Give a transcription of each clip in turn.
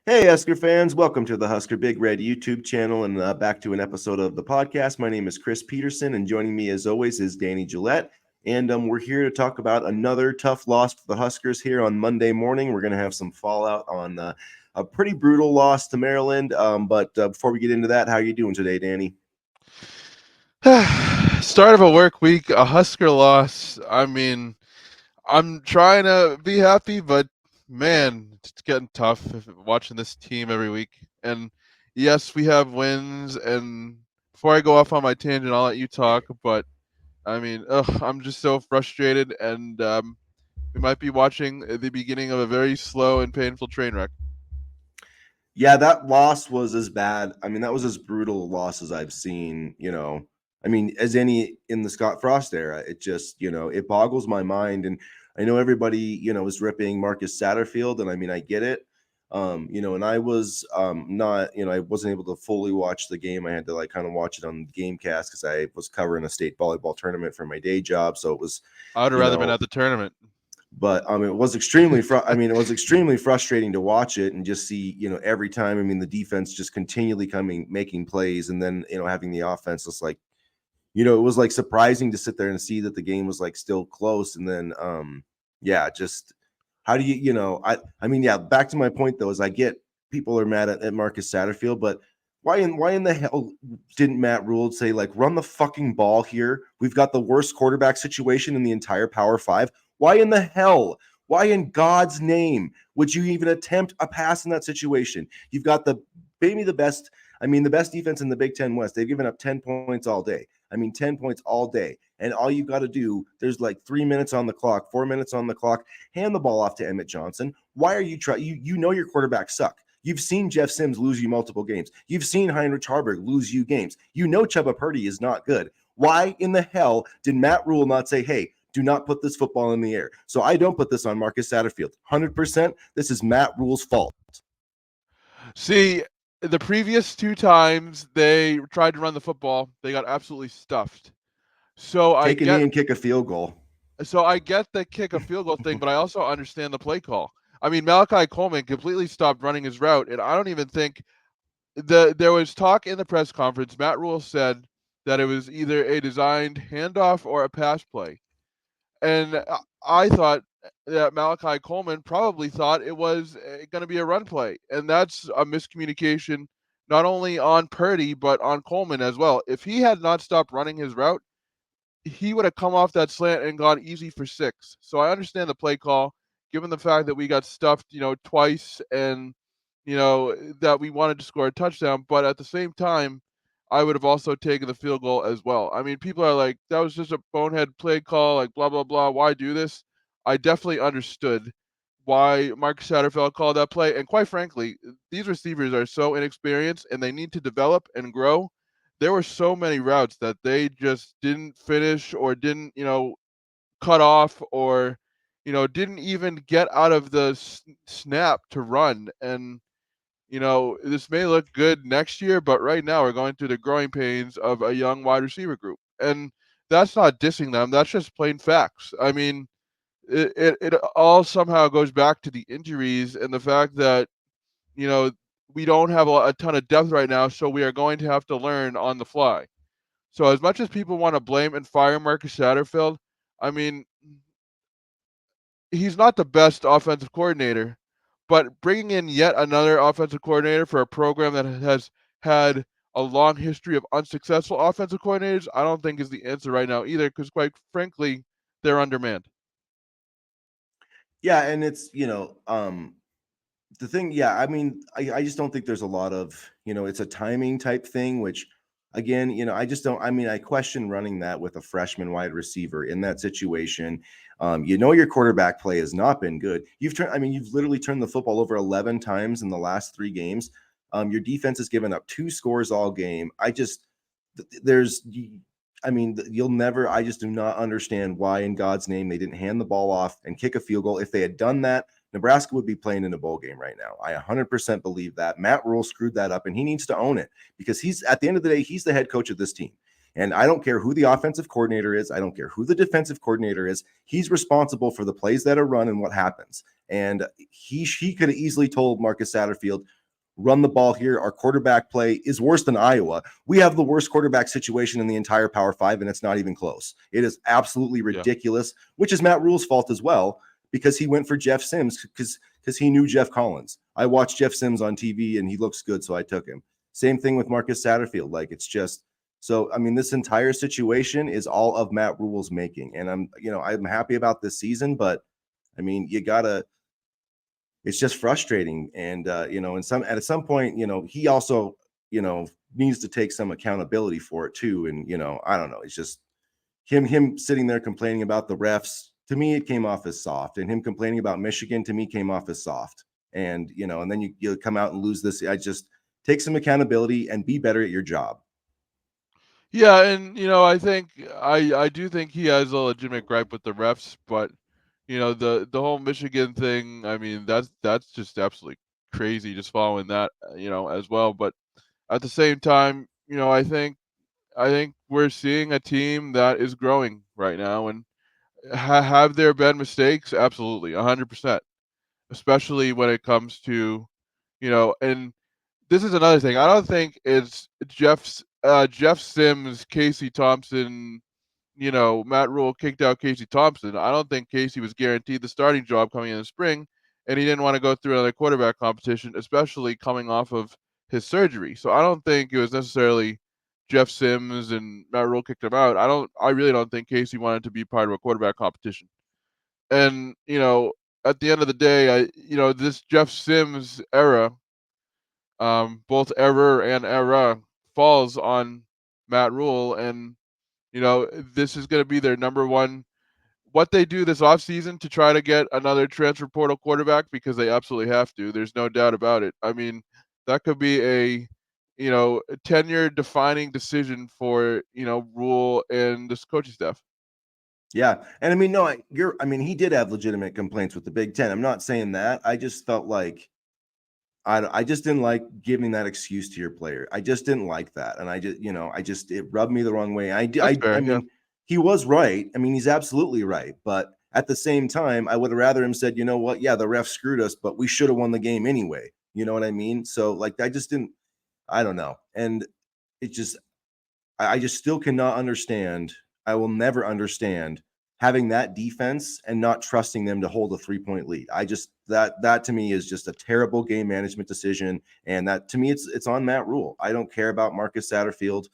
Hey, Husker fans, welcome to the Husker Big Red YouTube channel and back to an episode of the podcast. My name is Chris Peterson, and joining me as always is Danny Gillette. And we're here to talk about another tough loss for the Huskers here on Monday morning. We're going to have some fallout on a pretty brutal loss to Maryland. But before we get into that, how are you doing today, Danny? Start of a work week, a Husker loss. I mean, I'm trying to be happy, but man, it's getting tough watching this team every week. And yes, we have wins. And before I go off on my tangent, I'll let you talk. But I mean, I'm just so frustrated, and we might be watching the beginning of a very slow and painful train wreck. Yeah, that loss was as bad. I mean, that was as brutal a loss as I've seen, as any in the Scott Frost era. It just, it boggles my mind. And I know everybody, is ripping Marcus Satterfield, and I mean, I get it. And I was not, I wasn't able to fully watch the game. I had to like kind of watch it on Gamecast because I was covering a state volleyball tournament for my day job. So it was, I would have you rather been know, at the tournament. but it was extremely it was extremely frustrating to watch it and just see, every time. I mean, the defense just continually coming making plays, and then having the offense just like, it was like surprising to sit there and see that the game was like still close. And then yeah, just how do you, I mean, yeah, back to my point though, is I get people are mad at Marcus Satterfield, but why in the hell didn't Matt Rhule say, like, run the fucking ball here? We've got the worst quarterback situation in the entire Power Five. Why in the hell? Why in God's name would you even attempt a pass in that situation? You've got maybe the best, the best defense in the Big Ten West. They've given up 10 points all day. 10 points all day. And all you've got to do, there's like 3 minutes on the clock, 4 minutes on the clock, hand the ball off to Emmett Johnson. Why are you trying? You know your quarterbacks suck. You've seen Jeff Sims lose you multiple games. You've seen Heinrich Harburg lose you games. You know Chuba Purdy is not good. Why in the hell did Matt Rhule not say, hey, do not put this football in the air? So I don't put this on Marcus Satterfield. 100%, this is Matt Rhule's fault. See, the previous two times they tried to run the football, they got absolutely stuffed. So I Take a knee get and kick a field goal. so I get the kick a field goal thing, but I also understand the play call. I mean, Malachi Coleman completely stopped running his route, and I don't even think there was talk in the press conference. Matt Rhule said that it was either a designed handoff or a pass play. And I thought that Malachi Coleman probably thought it was going to be a run play. And that's a miscommunication, not only on Purdy, but on Coleman as well. If he had not stopped running his route, he would have come off that slant and gone easy for 6. So I understand the play call, given the fact that we got stuffed, twice, and that we wanted to score a touchdown. But at the same time, I would have also taken the field goal as well. I mean, people are like, that was just a bonehead play call, like blah blah blah. Why do this? I definitely understood why Marcus Satterfield called that play. And quite frankly, these receivers are so inexperienced and they need to develop and grow. There were so many routes that they just didn't finish or didn't, cut off or, didn't even get out of the snap to run. And, this may look good next year, but right now we're going through the growing pains of a young wide receiver group. And that's not dissing them. That's just plain facts. I mean, it all somehow goes back to the injuries and the fact that you know we don't have a ton of depth right now, so we are going to have to learn on the fly. So as much as people want to blame and fire Marcus Satterfield, I mean, he's not the best offensive coordinator, but bringing in yet another offensive coordinator for a program that has had a long history of unsuccessful offensive coordinators, I don't think is the answer right now either, because quite frankly, they're undermanned. Yeah, and it's, the thing, yeah, I just don't think there's a lot of, it's a timing type thing, which again, I just don't, I question running that with a freshman wide receiver in that situation. Your quarterback play has not been good. You've literally turned the football over 11 times in the last 3 games. Your defense has given up 2 scores all game. There's, you'll never, I just do not understand why in God's name they didn't hand the ball off and kick a field goal. If they had done that, Nebraska would be playing in a bowl game right now. I 100% believe that. Matt Rhule screwed that up, and he needs to own it because he's, at the end of the day, he's the head coach of this team. And I don't care who the offensive coordinator is. I don't care who the defensive coordinator is. He's responsible for the plays that are run and what happens. And he could have easily told Marcus Satterfield, run the ball here. Our quarterback play is worse than Iowa. We have the worst quarterback situation in the entire Power Five, and it's not even close. It is absolutely ridiculous, which is Matt Rhule's fault as well, because he went for Jeff Sims because he knew Jeff Collins. I watched Jeff Sims on TV and he looks good, so I took him. Same thing with Marcus Satterfield. Like, it's just so. I mean, this entire situation is all of Matt Rhule's making, and I'm happy about this season, but I mean, you gotta. It's just frustrating, and at some point, he also needs to take some accountability for it too. And I don't know. It's just him sitting there complaining about the refs. To me, it came off as soft, and him complaining about Michigan to me came off as soft. And and then you come out and lose this. I just take some accountability and be better at your job. Yeah, and I think I do think he has a legitimate gripe with the refs, but the whole Michigan thing, I mean, that's just absolutely crazy just following that, as well. But at the same time, I think we're seeing a team that is growing right now, and have there been mistakes? Absolutely, 100%. Especially when it comes to, and this is another thing. I don't think it's Jeff Sims, Casey Thompson, Matt Rhule kicked out Casey Thompson. I don't think Casey was guaranteed the starting job coming in the spring, and he didn't want to go through another quarterback competition, especially coming off of his surgery. So I don't think it was necessarily Jeff Sims and Matt Rhule kicked him out. I really don't think Casey wanted to be part of a quarterback competition. And at the end of the day, this Jeff Sims era, both error and era, falls on Matt Rhule, and this is going to be their number one. What they do this offseason to try to get another transfer portal quarterback, because they absolutely have to. There's no doubt about it. I mean, that could be a tenure defining decision for Rhule and this coaching staff. Yeah, and I mean, no, I mean, he did have legitimate complaints with the Big Ten. I'm not saying that. I just felt like I just didn't like giving that excuse to your player. I just didn't like that, and it rubbed me the wrong way. That's I fair, yeah. mean, he was right. I mean, he's absolutely right. But at the same time, I would have rather him said, you know what? Yeah, the ref screwed us, but we should have won the game anyway. You know what I mean? So like, I just didn't. I don't know, and it just I just still cannot understand. I will never understand having that defense and not trusting them to hold a 3-point lead. I just that to me is just a terrible game management decision, and that to me it's on Matt Rhule. I don't care about Marcus Satterfield.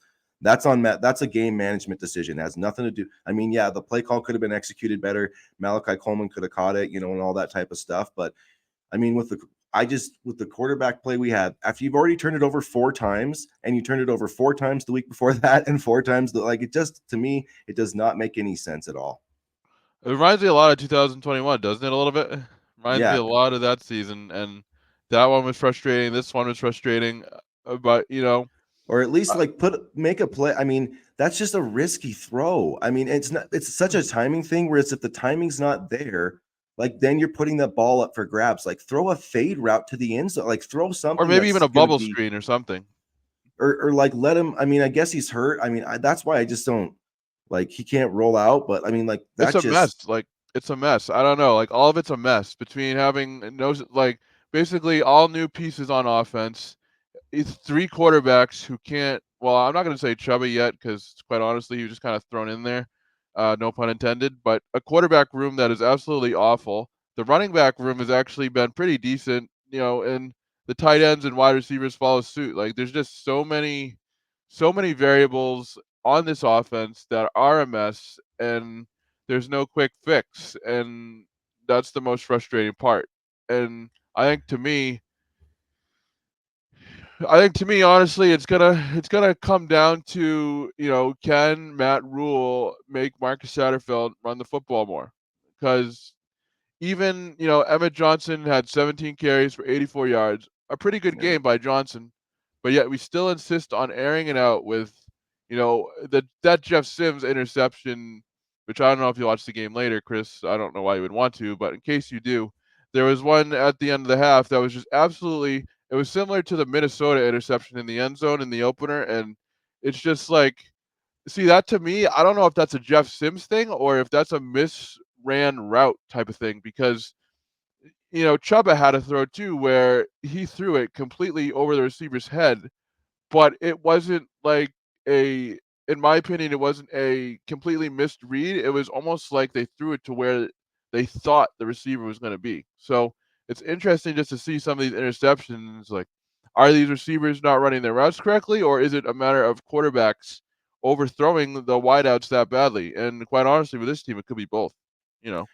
That's on Matt. That's a game management decision. It has nothing to do. I mean, yeah, the play call could have been executed better. Malachi Coleman could have caught it, and all that type of stuff. But I mean, with the quarterback play we had, after you've already turned it over 4 times, and you turned it over 4 times the week before that, and 4 times it just, to me, it does not make any sense at all. It reminds me a lot of 2021, doesn't it? A little bit. Reminds me Yeah, a lot of that season, and that one was frustrating. This one was frustrating, but or at least uh, like make a play. I mean, that's just a risky throw. I mean, it's such a timing thing where it's if the timing's not there, like then you're putting that ball up for grabs. Like throw a fade route to the end zone, like throw or something maybe even that's a gonna bubble be screen or something. or like let him. I mean, I guess he's hurt. I mean, that's why I just don't like he can't roll out. But I mean, like It's that a mess. just Like it's a mess. I don't know. Like all of it's a mess between having no like basically all new pieces on offense. It's 3 quarterbacks who can't. Well, I'm not going to say chubby yet because quite honestly, he was just kind of thrown in there. No pun intended. But a quarterback room that is absolutely awful. The running back room has actually been pretty decent, and the tight ends and wide receivers follow suit. Like there's just so many variables on this offense that are a mess, and there's no quick fix, and that's the most frustrating part. And I think to me, honestly, it's gonna come down to can Matt Rhule make Marcus Satterfield run the football more? Because even Emmett Johnson had 17 carries for 84 yards, a pretty good yeah. game by Johnson, but yet we still insist on airing it out with that Jeff Sims interception, which I don't know if you watched the game later, Chris. I don't know why you would want to, but in case you do, there was one at the end of the half that was just absolutely. It was similar to the Minnesota interception in the end zone in the opener, and it's just like, see that to me. I don't know if that's a Jeff Sims thing or if that's a misran route type of thing because Chuba had a throw too where he threw it completely over the receiver's head, but it wasn't like in my opinion, it wasn't a completely missed read. It was almost like they threw it to where they thought the receiver was going to be. So it's interesting just to see some of these interceptions. Like, are these receivers not running their routes correctly, or is it a matter of quarterbacks overthrowing the wideouts that badly? And quite honestly, with this team, it could be both. You know,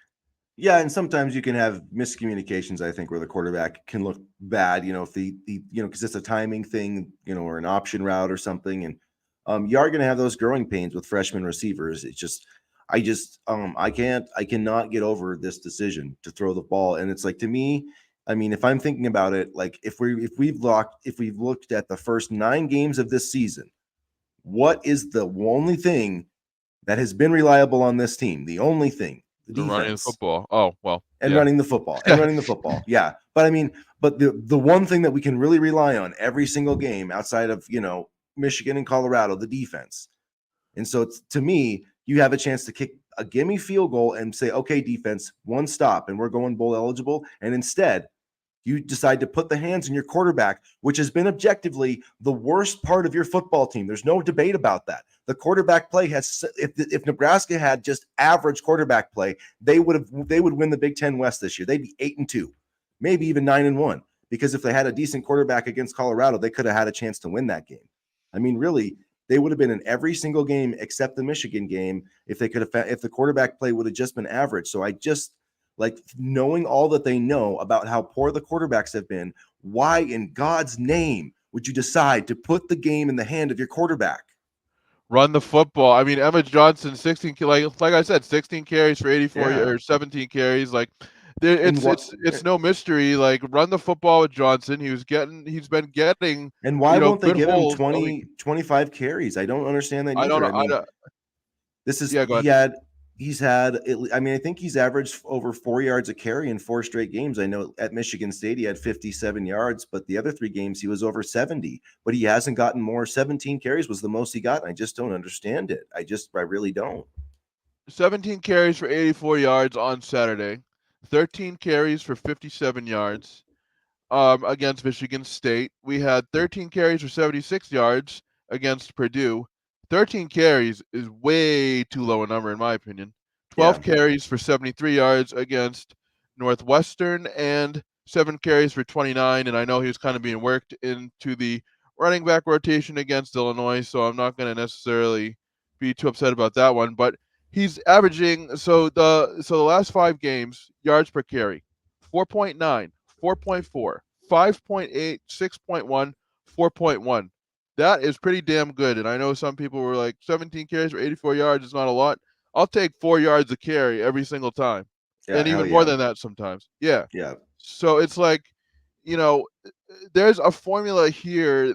Yeah, and sometimes you can have miscommunications, I think, where the quarterback can look bad, if because it's a timing thing, or an option route or something. And you are going to have those growing pains with freshman receivers. It's just, I cannot get over this decision to throw the ball. And it's like, to me, I mean, if I'm thinking about it, like if we've looked at the first 9 games of this season, what is the only thing that has been reliable on this team? The only thing, the the running the defense football. Oh well, and yeah. running the football and running the football. Yeah. But I mean, but the one thing that we can really rely on every single game outside of, Michigan and Colorado, the defense. And so to me, you have a chance to kick a gimme field goal and say, okay, defense, one stop, and we're going bowl eligible. And instead, you decide to put the hands in your quarterback, which has been objectively the worst part of your football team. There's no debate about that. The quarterback play has, if Nebraska had just average quarterback play, they would win the Big Ten West this year. They'd be 8-2, maybe even 9-1, because if they had a decent quarterback against Colorado, they could have had a chance to win that game. I mean, really, they would have been in every single game except the Michigan game if the quarterback play would have just been average. So I just, like, knowing all that they know about how poor the quarterbacks have been, why in God's name would you decide to put the game in the hand of your quarterback? Run the football. I mean, Emma Johnson, 16, like I said, 16 carries for 84 Yeah. or 17 carries. Like, And what it's no mystery. Like, run the football with Johnson. He's been getting, and why won't they good give him holes. 20-25 carries? I don't understand that I don't either. know. I mean, this is Yeah, go ahead. he's had, I mean, I think he's averaged over 4 yards a carry in 4 straight games. I know at Michigan State he had 57 yards, but the other 3 games he was over 70, but he hasn't gotten more. 17 carries was the most he got, and I just don't understand it. I really don't. 17 carries for 84 yards on Saturday. 13 carries for 57 yards. Against Michigan State. We had 13 carries for 76 yards against Purdue. 13 carries is way too low a number, in my opinion. 12 Yeah. carries for 73 yards against Northwestern and 7 carries for 29. And I know he was kind of being worked into the running back rotation against Illinois, so I'm not going to necessarily be too upset about that one. But he's averaging, the last 5 games, yards per carry, 4.9, 4.4, 5.8, 6.1, 4.1. That is pretty damn good. And I know some people were like, 17 carries for 84 yards is not a lot. I'll take 4 yards a carry every single time. Yeah, And hell even more yeah. than that sometimes. Yeah. Yeah. So it's like, there's a formula here.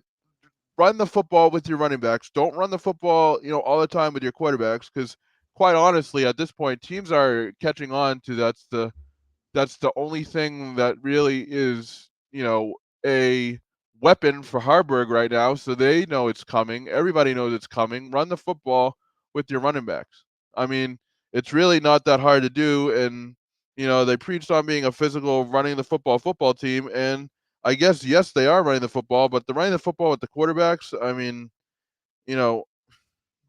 Run the football with your running backs. Don't run the football, all the time with your quarterbacks, because quite honestly, at this point, teams are catching on to that's the only thing that really is, a weapon for Harburg right now. So they know it's coming. Everybody knows it's coming. Run the football with your running backs. I mean, it's really not that hard to do. And, they preached on being a physical running the football team. And I guess, yes, they are running the football, but the running the football with the quarterbacks, I mean, you know,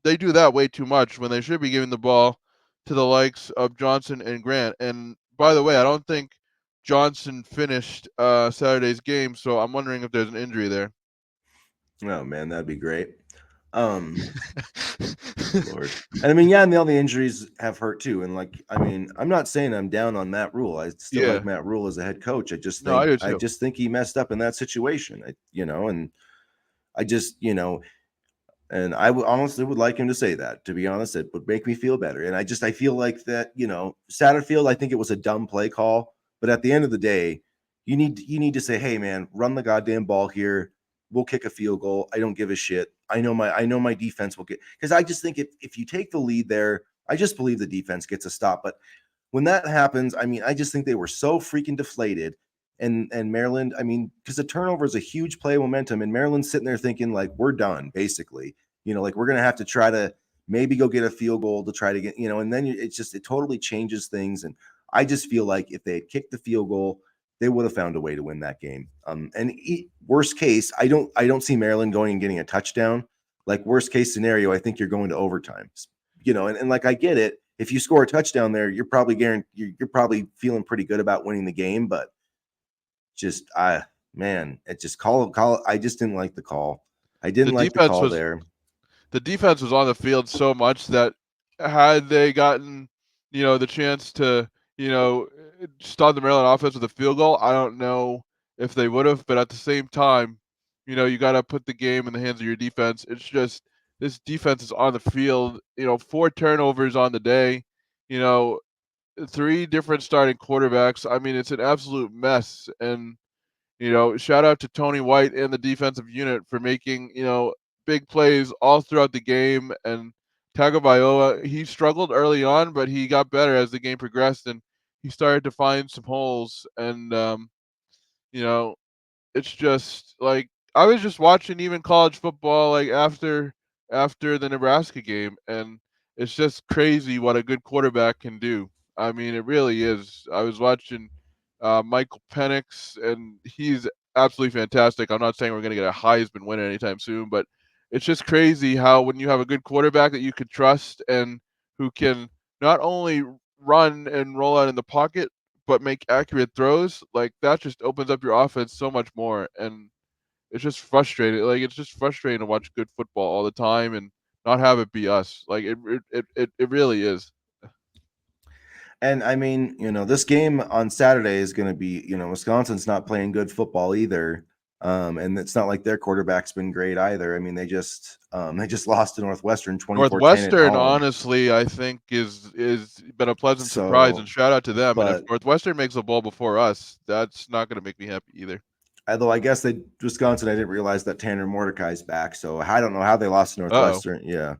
they do that way too much when they should be giving the ball to the likes of Johnson and Grant. And by the way, I don't think Johnson finished Saturday's game, so I'm wondering if there's an injury there. Oh man, that'd be great. Lord. And I mean, yeah, and all the injuries have hurt too. And like, I mean, I'm not saying I'm down on Matt Rhule. I still Yeah. like Matt Rhule as a head coach. No, I do I too. just think he messed up in that situation. And I just, and honestly would like him to say that. To be honest, it would make me feel better. And I feel like that, Satterfield, I think it was a dumb play call, but at the end of the day, you need to say, hey man, run the goddamn ball here. We'll kick a field goal. I don't give a shit. I know my defense will get, because I just think if you take the lead there, I just believe the defense gets a stop. But when that happens, I mean, I just think they were so freaking deflated. And Maryland, I mean, because the turnover is a huge play momentum, and Maryland's sitting there thinking like we're done, basically. Like we're gonna have to try to maybe go get a field goal to try to get, and then it totally changes things. And I just feel like if they had kicked the field goal, they would have found a way to win that game. Worst case, I don't see Maryland going and getting a touchdown. Like worst case scenario, I think you're going to overtime. And like I get it. If you score a touchdown there, you're probably you're probably feeling pretty good about winning the game. But just it just call. I just didn't like the call. I didn't like the call there. The defense was on the field so much that had they gotten, the chance to, stop the Maryland offense with a field goal, I don't know if they would have. But at the same time, you got to put the game in the hands of your defense. It's just this defense is on the field. 4 turnovers on the day. 3 different starting quarterbacks. I mean, it's an absolute mess. And shout out to Tony White and the defensive unit for making, big plays all throughout the game. And Tagovailoa, he struggled early on, but he got better as the game progressed, and he started to find some holes. And it's just like I was just watching even college football like after the Nebraska game, and it's just crazy what a good quarterback can do. I mean, it really is. I was watching Michael Penix, and he's absolutely fantastic. I'm not saying we're going to get a Heisman winner anytime soon, but it's just crazy how when you have a good quarterback that you could trust and who can not only run and roll out in the pocket, but make accurate throws, like that just opens up your offense so much more. And it's just frustrating. Like it's just frustrating to watch good football all the time and not have it be us. Like it really is. And I mean, this game on Saturday is going to be, Wisconsin's not playing good football either. And it's not like their quarterback's been great either. I mean, they just lost to Northwestern 24-10 Northwestern, at home. honestly, I think is been a pleasant surprise, and shout out to them. And if Northwestern makes a bowl before us, that's not going to make me happy either. Although I guess Wisconsin, I didn't realize that Tanner Mordecai's back, so I don't know how they lost to Northwestern. Yeah.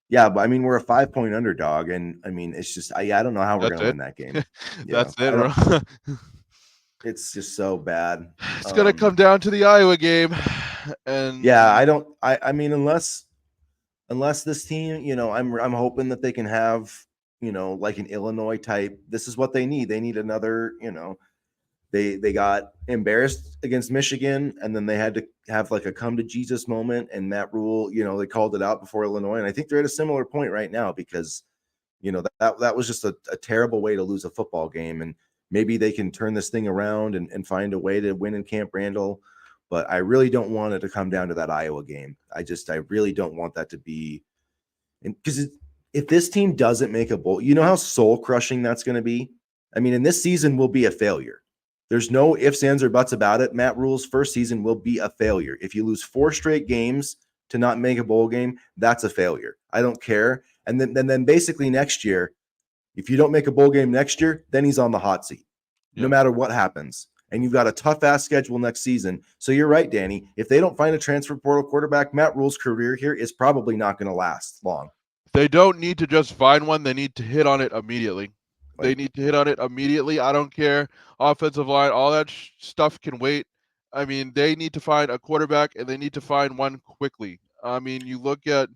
Yeah, but I mean, we're a 5-point underdog, and I mean, it's just I don't know how we're gonna win that game. That's it, bro. It's just so bad. It's gonna come down to the Iowa game, and I mean, unless this team, I'm hoping that they can have, like an Illinois type. This is what they need. They need another, They got embarrassed against Michigan, and then they had to have like a come to Jesus moment. And Matt Rhule, they called it out before Illinois, and I think they're at a similar point right now because, that was just a terrible way to lose a football game. And maybe they can turn this thing around and find a way to win in Camp Randall. But I really don't want it to come down to that Iowa game. I really don't want that to be, because if this team doesn't make a bowl, you know how soul crushing that's going to be. I mean, and this season will be a failure. There's no ifs, ands, or buts about it. Matt Rhule's first season will be a failure. If you lose 4 straight games to not make a bowl game, that's a failure. I don't care. And then basically next year, if you don't make a bowl game next year, then he's on the hot seat, no matter what happens. And you've got a tough-ass schedule next season. So you're right, Danny. If they don't find a transfer portal quarterback, Matt Rhule's career here is probably not going to last long. They don't need to just find one. They need to hit on it immediately. They need to hit on it immediately. I don't care. Offensive line, all that stuff can wait. I mean, they need to find a quarterback, and they need to find one quickly. I mean, you look at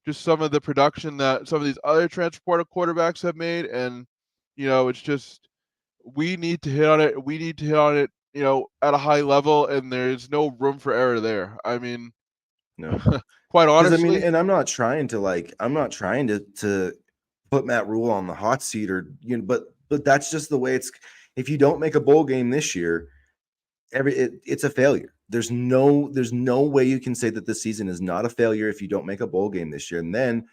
just some of the production that some of these other transfer quarterbacks have made, and, it's just we need to hit on it. We need to hit on it, at a high level, and there's no room for error there. I mean, no. Quite honestly. I mean, and I'm not trying to put Matt Rhule on the hot seat or, but that's just the way it's. If you don't make a bowl game this year, it's a failure. There's no way you can say that this season is not a failure if you don't make a bowl game this year. And then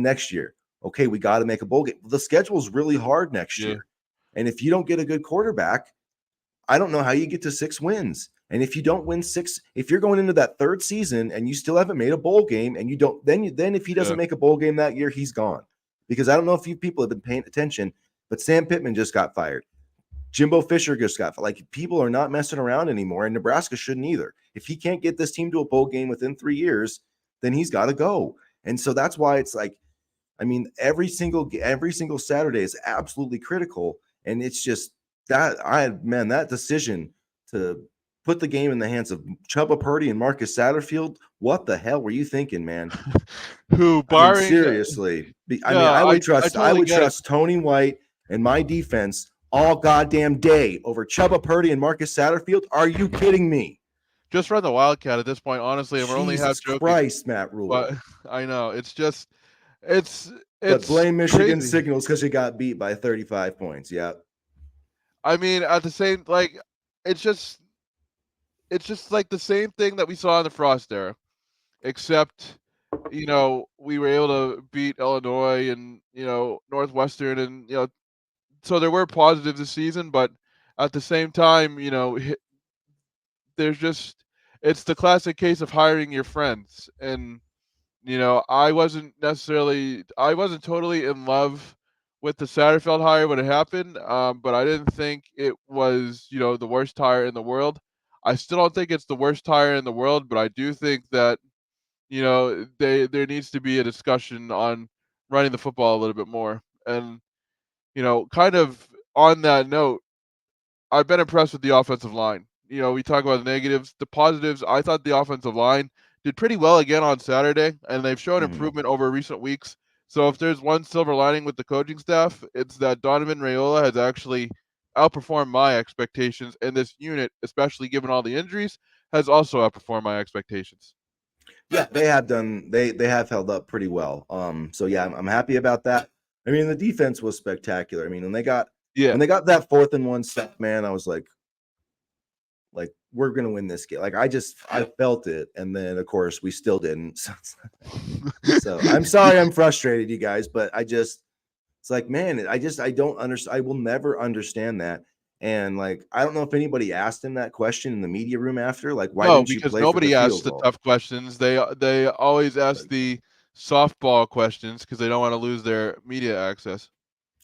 next year, okay, we got to make a bowl game. The schedule is really hard next year. And if you don't get a good quarterback, I don't know how you get to 6 wins. And if you don't win 6, if you're going into that 3rd season and you still haven't made a bowl game and you don't, then if he doesn't make a bowl game that year, he's gone. Because I don't know if you people have been paying attention, but Sam Pittman just got fired. Jimbo Fisher just got fired. Like, people are not messing around anymore, and Nebraska shouldn't either. If he can't get this team to a bowl game within 3 years, then he's got to go. And so that's why it's like, I mean, every single Saturday is absolutely critical. And it's just that decision to put the game in the hands of Chubba Purdy and Marcus Satterfield. What the hell were you thinking, man? Who, barring, seriously? I would trust Tony White and my defense all goddamn day over Chuba Purdy and Marcus Satterfield? Are you kidding me? Just run the Wildcat at this point, honestly, and we're only half Jesus joking. Christ, Matt Rhule. But I know it's just it's But blame Michigan crazy. Signals because you got beat by 35 points. Yeah. I mean, at the same it's just like the same thing that we saw in the Frost era, except we were able to beat Illinois and Northwestern, and so there were positives this season, but at the same time, there's just it's the classic case of hiring your friends. And I wasn't totally in love with the Satterfield hire when it happened, but I didn't think it was the worst hire in the world. I still don't think it's the worst hire in the world, but I do think that there needs to be a discussion on running the football a little bit more. And kind of on that note, I've been impressed with the offensive line. We talk about the negatives, the positives. I thought the offensive line did pretty well again on Saturday, and they've shown Mhm. improvement over recent weeks. So if there's one silver lining with the coaching staff, it's that Donovan Raiola has actually outperformed my expectations, and this unit, especially given all the injuries, has also outperformed my expectations. Yeah, they have done. They have held up pretty well. So yeah, I'm happy about that. I mean, the defense was spectacular. I mean, Yeah. when they got that 4th and 1 sack, man, I was like we're gonna win this game. Like I felt it, and then of course we still didn't. So I'm sorry, I'm frustrated, you guys, but it's like, man, I don't understand. I will never understand that. And like, I don't know if anybody asked him that question in the media room after, like, why No, didn't you because play for the nobody asks field the goal? tough questions. They always ask Like, the softball questions because they don't want to lose their media access.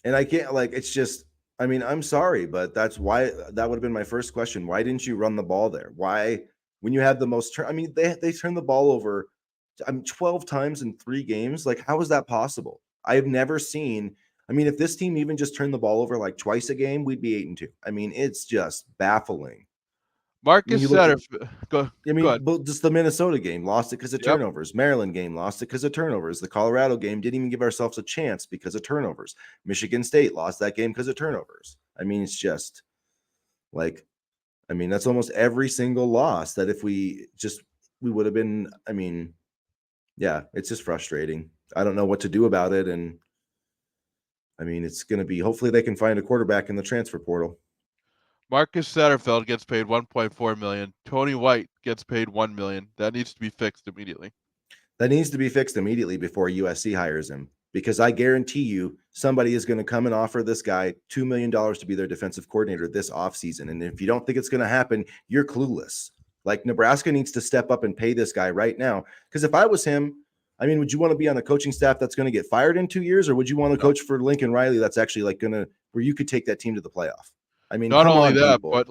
and I can't like it's just I mean, I'm sorry, but that's why that would have been my first question. Why didn't you run the ball there? Why when you had the most I mean, they turned the ball over 12 times in 3 games. Like how is that possible? I have never seen I mean, if this team even just turned the ball over like twice a game, we'd be 8-2. I mean, it's just baffling. I mean, Marcus you look at Satterfield, go I go mean, ahead. but just the Minnesota game lost it because of Yep. turnovers. Maryland game lost it because of turnovers. The Colorado game didn't even give ourselves a chance because of turnovers. Michigan State lost that game because of turnovers. I mean, it's just like, I mean, that's almost every single loss that if we would have been, I mean, yeah, it's just frustrating. I don't know what to do about it. And I mean, it's going to be hopefully they can find a quarterback in the transfer portal. Marcus Satterfield gets paid 1.4 million. Tony White gets paid 1 million. That needs to be fixed immediately. That needs to be fixed immediately before USC hires him because I guarantee you somebody is going to come and offer this guy $2 million to be their defensive coordinator this offseason. And if you don't think it's going to happen, you're clueless. Like Nebraska needs to step up and pay this guy right now. Because if I was him, I mean, would you want to be on a coaching staff that's going to get fired in 2 years, or would you want to No. coach for Lincoln Riley that's actually like going to where you could take that team to the playoff? I mean, Not come only on, that, people. but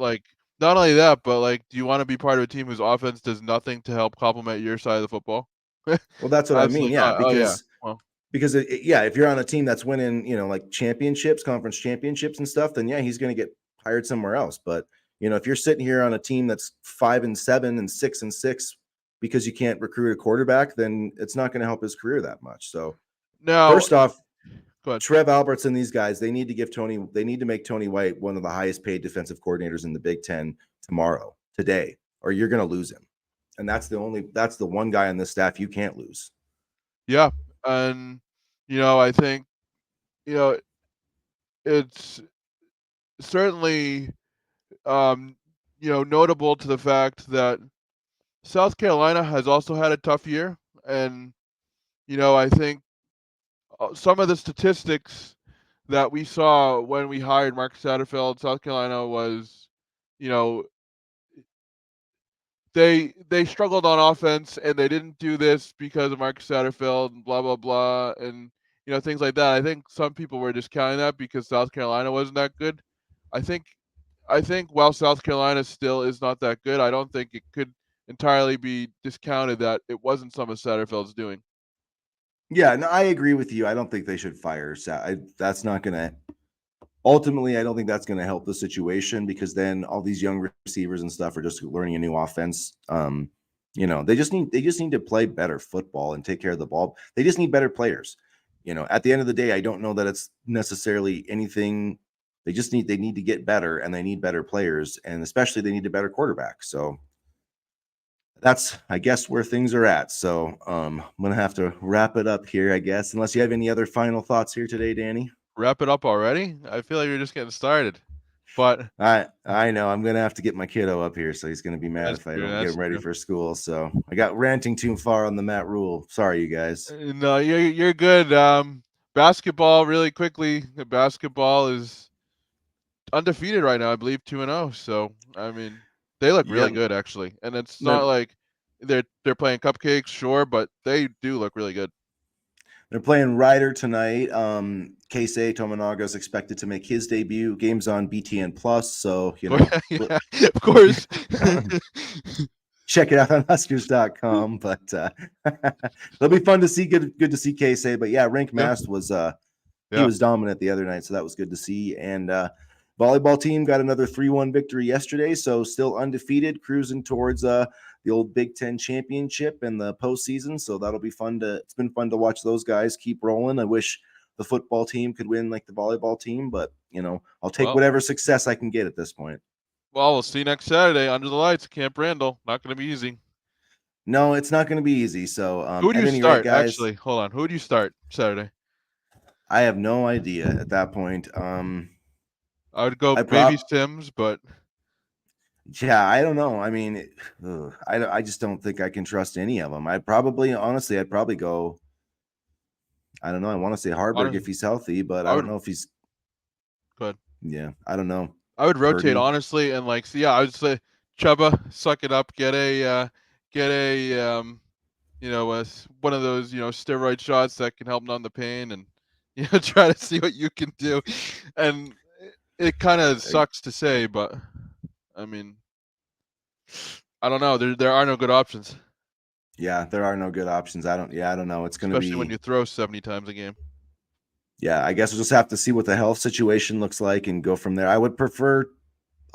not only that, but do you want to be part of a team whose offense does nothing to help complement your side of the football? Well, that's what I mean. Absolutely Yeah, not. Oh yeah. Well, because yeah, if you're on a team that's winning, like championships, conference championships and stuff, then yeah, he's going to get hired somewhere else. But if you're sitting here on a team that's 5-7 and 6-6 because you can't recruit a quarterback, then it's not going to help his career that much. So now first off, go ahead. Trev Alberts and these guys, they need to make Tony White one of the highest paid defensive coordinators in the Big Ten today, or you're going to lose him. And that's the one guy on this staff you can't lose. Yeah, and I think you know it's certainly notable to the fact that South Carolina has also had a tough year, and I think some of the statistics that we saw when we hired Mark Satterfield, South Carolina was, you know, they struggled on offense, and they didn't do this because of Mark Satterfield and blah blah blah, and things like that. I think some people were discounting that because South Carolina wasn't that good. I think while South Carolina still is not that good, I don't think it could entirely be discounted that it wasn't some of Satterfield's doing. Yeah, no, I agree with you. I don't think they should fire that's not going to ultimately. I don't think that's going to help the situation because then all these young receivers and stuff are just learning a new offense. They just need to play better football and take care of the ball. They just need better players. At the end of the day, I don't know that it's necessarily anything they need to get better, and they need better players, and especially they need a better quarterback. So that's, I guess, where things are at. So I'm gonna have to wrap it up here, I guess, unless you have any other final thoughts here today, Danny. Wrap it up already? I feel like you're just getting started. But I know I'm gonna have to get my kiddo up here, so he's gonna be mad if I don't get him ready for school. So I got ranting too far on the Matt Rhule. Sorry, you guys. No, you're good. Basketball, really quickly. Basketball is undefeated right now. I believe 2-0. So I mean, they look really Yep. good actually, and it's not like they're playing cupcakes, sure, but they do look really good. They're playing Ryder tonight. Keisei Tominaga is expected to make his debut. Game's on BTN Plus, so you know, Yeah, of course. check it out on Huskers.com. But it'll be fun to see. Good to see Keisei. But yeah, Rink Mast was he was dominant the other night, so that was good to see. And volleyball team got another 3-1 victory yesterday, so still undefeated, cruising towards the old Big Ten championship and the postseason. So that'll be fun it's been fun to watch those guys keep rolling. I wish the football team could win like the volleyball team, but you know, I'll take whatever success I can get at this point. Well, we'll see you next Saturday under the lights, Camp Randall. Not going to be easy. No, it's not going to be easy. So who do you start? Rate, guys, actually, hold on. Who do you start Saturday? I have no idea at that point. I would go maybe Sims, but yeah, I don't know. I mean, I just don't think I can trust any of them. I'd probably go. I don't know. I want to say Harburg if he's healthy, but I don't know if he's good. Yeah, I don't know. I would rotate honestly, and I would say Chuba, suck it up, get a one of those steroid shots that can help numb the pain, and try to see what you can do. And it kind of sucks to say, but I mean, I don't know. There are no good options. Yeah, there are no good options. I don't know. It's going to be, especially when you throw 70 times a game. Yeah, I guess we'll just have to see what the health situation looks like and go from there. I would prefer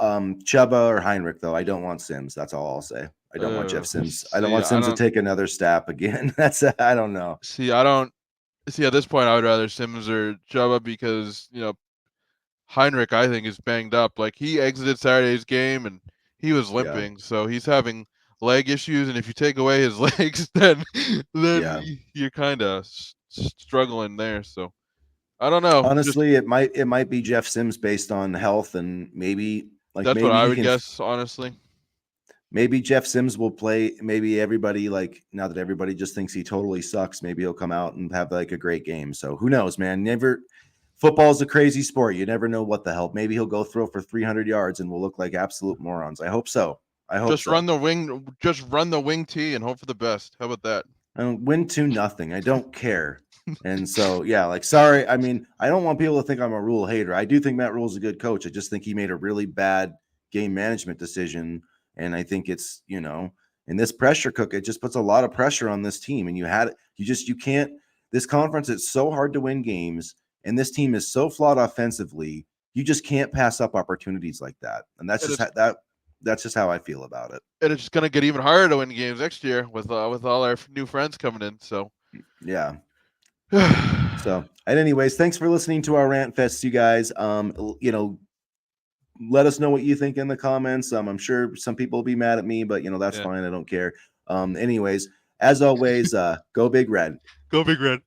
Chuba or Heinrich, though. I don't want Sims. That's all I'll say. I don't want Jeff Sims. I don't want Sims to take another step again. I don't know. At this point, I would rather Sims or Chuba because Heinrich, I think, is banged up. Like, he exited Saturday's game and he was limping, so he's having leg issues. And if you take away his legs, then you're kind of struggling there. So I don't know. Honestly, it might be Jeff Sims based on health, and maybe that's maybe what I would guess. Honestly, maybe Jeff Sims will play. Maybe everybody, like, now that everybody just thinks he totally sucks, maybe he'll come out and have like a great game. So who knows, man? Football's a crazy sport. You never know what the hell. Maybe he'll go throw for 300 yards and we'll look like absolute morons. I hope so. Just run the wing tee and hope for the best. How about that? Win 2-0. I don't care. And so, yeah, like, sorry. I mean, I don't want people to think I'm a Rhule hater. I do think Matt Rhule's a good coach. I just think he made a really bad game management decision. And I think it's, in this pressure cook, it just puts a lot of pressure on this team. And you can't, this conference, it's so hard to win games. And this team is so flawed offensively. You just can't pass up opportunities like that. And that's just how I feel about it. And it's just going to get even harder to win games next year with all our new friends coming in. So, yeah. So, and anyways, thanks for listening to our rant fest, you guys. Let us know what you think in the comments. I'm sure some people will be mad at me, but that's fine. I don't care. Anyways, as always, go Big Red. Go Big Red.